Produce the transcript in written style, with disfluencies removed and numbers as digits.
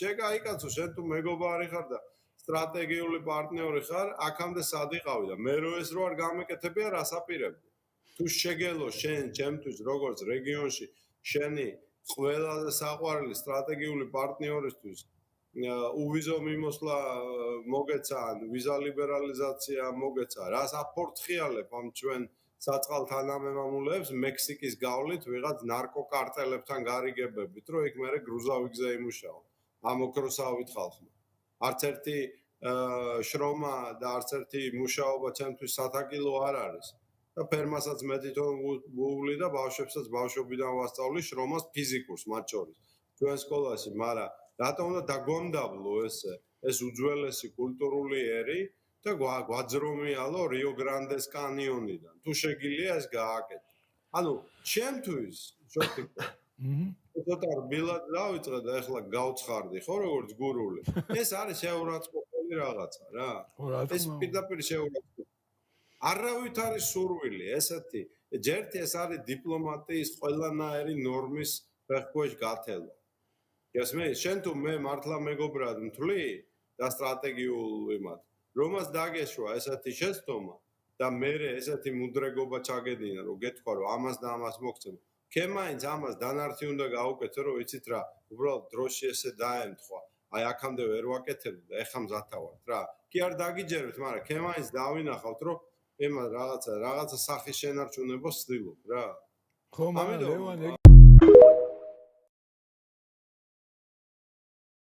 ჩეკაიკაცო, შენ თუ მეგობარი ხარ და სტრატეგიული პარტნიორი ხარ, აქამდე სად იყავი და მე რო ეს რო არ გამეკეთებია, რას აპირებდი? თუ შეგელო შენ ჩემთვის როგორც რეგიონში შენი ყველაზე საყვარელი სტრატეგიული პარტნიორისთვის უვიზო მიმოსვლა მოგეცა, ვიზა ლიბერალიზაცია მოგეცა, რას აფორთხიალებ ამ ჩვენ საწყალ თანამემამულეებს მექსიკის გავლით ვიღაც ნარკოკარტელებთან გარიგებებით, რომ იქ მერე გრუზავიგზე იმუშაო. ამ ოქროსავით ხალხმა. არც ერთი შრომა და არც ერთი მუშაობა ჩემთვის სათაკილო არ არის. და ფერმასაც მე თვითონ ვუვლი და ბავშვებსაც ბავშვობიდან ვასწავლი შრომას ფიზიკურს მათ შორის. ჩვენ სკოლაში, მაგრამ რატომ უნდა დაგვამდაბლო ეს უძველესი კულტურული ერი და გვაძრომიალო რიო გრანდეს კანიონიდან. თუ შეგიძლია ეს გააკეთო. ანუ ჩემთვის შოთიკო ცოტა რბილად დავიწყე და ეხლა გავცხარდი ხო როგორც გურული. ეს არის შეურაცხყოფელი რაღაცა რა. ეს პირდაპირ შეურაცხყოფელი. არავით არის სურვილი ესეთი. ჯერთ ეს არის დიპლომატიის ყველანაირი ნორმის ფეხქვეშ გათელა. გასმე, შენ თუ მე მართლა მეგობრად მთვლი და სტრატეგიულ იმად, რომას დაგეშვა ესეთი შეცდომა და მე ესეთი მუდრეგობა ჩაგედინა, რომ გეთქვა რომ ამას და ამას მოგცემ. ქემაინც ამას დანართი უნდა გავუკეთო, რომ იცით რა, უბრალოდ დროში ესე დაემთხვა. აი აქამდე ვერ ვაკეთებდი და ეხა მზათავართ რა. კი არ დაგიჯერებთ, მაგრამ ქემაინც დავინახავთ, რომ ემა რაღაცა სახის შენარჩუნებას ვცდილობ რა. ხო, მაგრამ ლევან